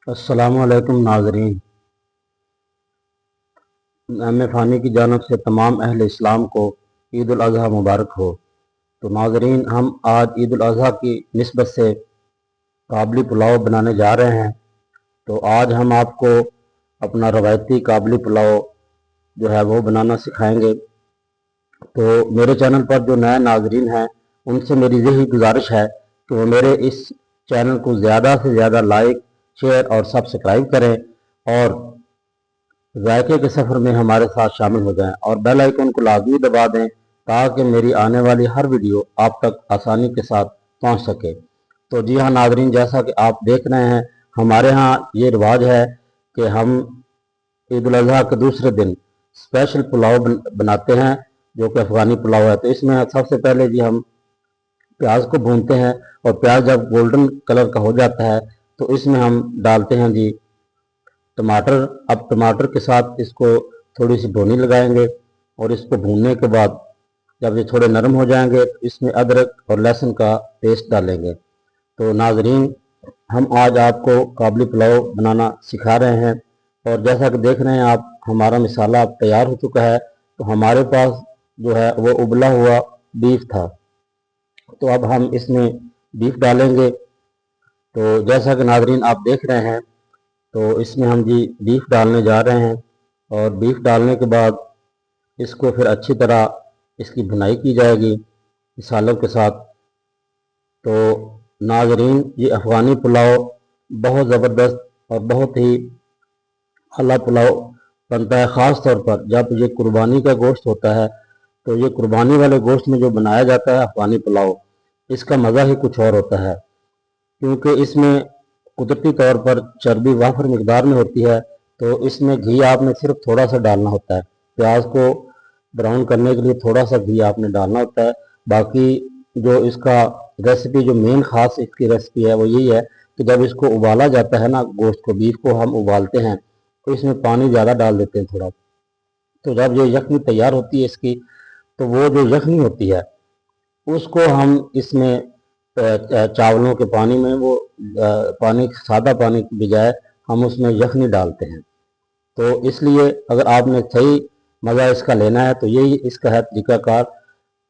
السلام علیکم ناظرین، میں فانی کی جانب سے تمام اہل اسلام کو عید الاضحیٰ مبارک ہو۔ تو ناظرین، ہم آج عید الاضحیٰ کی نسبت سے کابلی پلاؤ بنانے جا رہے ہیں۔ تو آج ہم آپ کو اپنا روایتی کابلی پلاؤ جو ہے وہ بنانا سکھائیں گے۔ تو میرے چینل پر جو نئے ناظرین ہیں ان سے میری یہی گزارش ہے کہ وہ میرے اس چینل کو زیادہ سے زیادہ لائک، شیئر اور سبسکرائب کریں اور ذائقے کے سفر میں ہمارے ساتھ شامل ہو جائیں، اور بیل آئیکن کو لازمی دبا دیں تاکہ میری آنے والی ہر ویڈیو آپ تک آسانی کے ساتھ پہنچ سکے۔ تو جی ہاں ناظرین، جیسا کہ آپ دیکھ رہے ہیں، ہمارے ہاں یہ رواج ہے کہ ہم عید الاضحیٰ کے دوسرے دن اسپیشل پلاؤ بناتے ہیں جو کہ افغانی پلاؤ ہے۔ تو اس میں سب سے پہلے جی ہم پیاز کو بھونتے ہیں، اور پیاز جب گولڈن کلر کا ہو جاتا ہے تو اس میں ہم ڈالتے ہیں جی ٹماٹر۔ اب ٹماٹر کے ساتھ اس کو تھوڑی سی بھونی لگائیں گے، اور اس کو بھوننے کے بعد جب یہ تھوڑے نرم ہو جائیں گے تو اس میں ادرک اور لہسن کا پیسٹ ڈالیں گے۔ تو ناظرین، ہم آج آپ کو کابلی پلاؤ بنانا سکھا رہے ہیں، اور جیسا کہ دیکھ رہے ہیں آپ، ہمارا مسالہ اب تیار ہو چکا ہے۔ تو ہمارے پاس جو ہے وہ ابلا ہوا بیف تھا، تو اب ہم اس میں بیف ڈالیں گے۔ تو جیسا کہ ناظرین آپ دیکھ رہے ہیں، تو اس میں ہم جی بیف ڈالنے جا رہے ہیں، اور بیف ڈالنے کے بعد اس کو پھر اچھی طرح اس کی بھنائی کی جائے گی مسالوں کے ساتھ۔ تو ناظرین، یہ افغانی پلاؤ بہت زبردست اور بہت ہی اعلیٰ پلاؤ بنتا ہے، خاص طور پر جب یہ قربانی کا گوشت ہوتا ہے۔ تو یہ قربانی والے گوشت میں جو بنایا جاتا ہے افغانی پلاؤ، اس کا مزہ ہی کچھ اور ہوتا ہے، کیونکہ اس میں قدرتی طور پر چربی وافر مقدار میں ہوتی ہے۔ تو اس میں گھی آپ نے صرف تھوڑا سا ڈالنا ہوتا ہے، پیاز کو براؤن کرنے کے لیے تھوڑا سا گھی آپ نے ڈالنا ہوتا ہے۔ باقی جو اس کا ریسیپی، جو مین خاص اس کی ریسیپی ہے وہ یہی ہے کہ جب اس کو ابالا جاتا ہے نا، گوشت کو، بیف کو ہم ابالتے ہیں تو اس میں پانی زیادہ ڈال دیتے ہیں تھوڑا۔ تو جب یہ یخنی تیار ہوتی ہے اس کی، تو وہ جو یخنی ہوتی ہے اس کو ہم اس میں چاولوں کے پانی میں، وہ پانی، سادہ پانی کی بجائے ہم اس میں یخنی ڈالتے ہیں۔ تو اس لیے اگر آپ نے صحیح مزہ اس کا لینا ہے تو یہی اس کا ہے طریقہ کار۔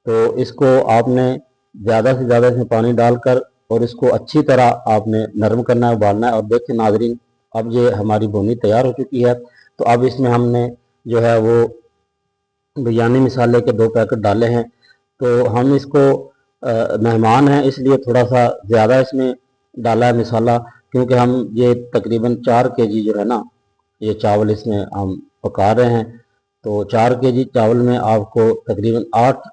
تو اس کو آپ نے زیادہ سے زیادہ اس میں پانی ڈال کر اور اس کو اچھی طرح آپ نے نرم کرنا ہے، ابالنا ہے۔ اور دیکھیں ناظرین، اب یہ ہماری بھونی تیار ہو چکی ہے۔ تو اب اس میں ہم نے جو ہے وہ بریانی مسالے کے 2 پیکٹ ڈالے ہیں۔ تو ہم اس کو مہمان ہیں اس لیے تھوڑا سا زیادہ اس میں ڈالا ہے مسالہ، کیونکہ ہم یہ تقریباً 4 kg جو ہے نا یہ چاول اس میں ہم پکا رہے ہیں۔ تو 4 kg چاول میں آپ کو تقریباً 8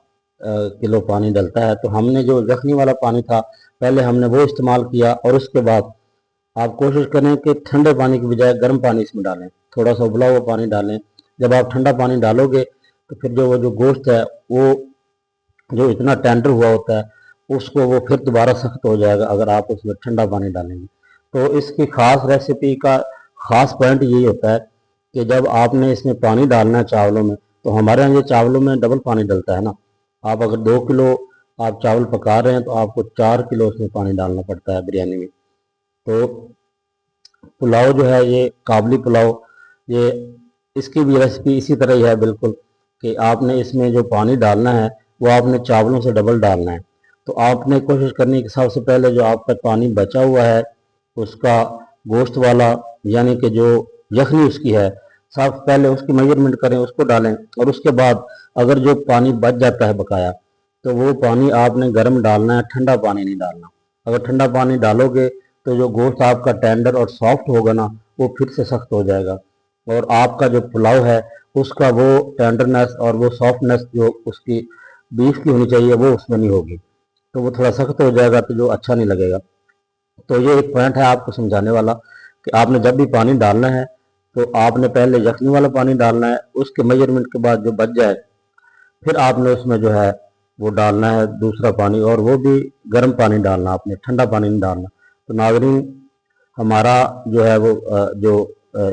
کلو پانی ڈلتا ہے۔ تو ہم نے جو یخنی والا پانی تھا پہلے ہم نے وہ استعمال کیا، اور اس کے بعد آپ کوشش کریں کہ ٹھنڈے پانی کی بجائے گرم پانی اس میں ڈالیں، تھوڑا سا ابلا ہوا پانی ڈالیں۔ جب آپ ٹھنڈا پانی ڈالو گے تو پھر وہ جو گوشت ہے وہ جو اتنا ٹینڈر ہوا ہوتا ہے اس کو وہ پھر دوبارہ سخت ہو جائے گا اگر آپ اس میں ٹھنڈا پانی ڈالیں گے۔ تو اس کی خاص ریسیپی کا خاص پوائنٹ یہی ہوتا ہے کہ جب آپ نے اس میں پانی ڈالنا ہے چاولوں میں، تو ہمارے یہاں یہ چاولوں میں ڈبل پانی ڈلتا ہے نا۔ آپ اگر 2 کلو آپ چاول پکا رہے ہیں تو آپ کو 4 کلو اس میں پانی ڈالنا پڑتا ہے بریانی میں۔ تو پلاؤ جو ہے یہ کابلی پلاؤ، یہ اس کی بھی ریسیپی اسی طرح ہی ہے بالکل، کہ آپ نے اس میں جو پانی ڈالنا ہے وہ آپ نے چاولوں سے ڈبل ڈالنا ہے۔ تو آپ نے کوشش کرنی کہ سب سے پہلے جو آپ کا پانی بچا ہوا ہے اس کا گوشت والا، یعنی کہ جو یخنی اس کی ہے، سب پہلے اس کی میجرمنٹ کریں، اس کو ڈالیں، اور اس کے بعد اگر جو پانی بچ جاتا ہے بقایا تو وہ پانی آپ نے گرم ڈالنا ہے، ٹھنڈا پانی نہیں ڈالنا۔ اگر ٹھنڈا پانی ڈالو گے تو جو گوشت آپ کا ٹینڈر اور سافٹ ہوگا نا وہ پھر سے سخت ہو جائے گا، اور آپ کا جو پلاؤ ہے اس کا وہ ٹینڈرنیس اور وہ سافٹنیس جو اس کی بیف کی ہونی چاہیے وہ اس میں نہیں ہوگی، تو وہ تھوڑا سخت ہو جائے گا تو جو اچھا نہیں لگے گا۔ تو یہ ایک پوائنٹ ہے آپ کو سمجھانے والا کہ آپ نے جب بھی پانی ڈالنا ہے تو آپ نے پہلے یخنی والا پانی ڈالنا ہے، اس کے میجرمنٹ کے بعد جو بچ جائے پھر آپ نے اس میں جو ہے وہ ڈالنا ہے دوسرا پانی، اور وہ بھی گرم پانی ڈالنا، آپ نے ٹھنڈا پانی نہیں ڈالنا۔ تو ناظرین، ہمارا جو ہے وہ جو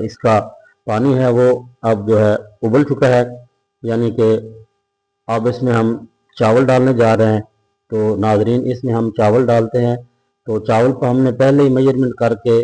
اس کا پانی ہے وہ اب جو ہے ابل چکا ہے، یعنی کہ اب اس میں ہم چاول ڈالنے جا رہے ہیں۔ تو ناظرین، اس میں ہم چاول ڈالتے ہیں۔ تو چاول کو ہم نے پہلے ہی میجرمنٹ کر کے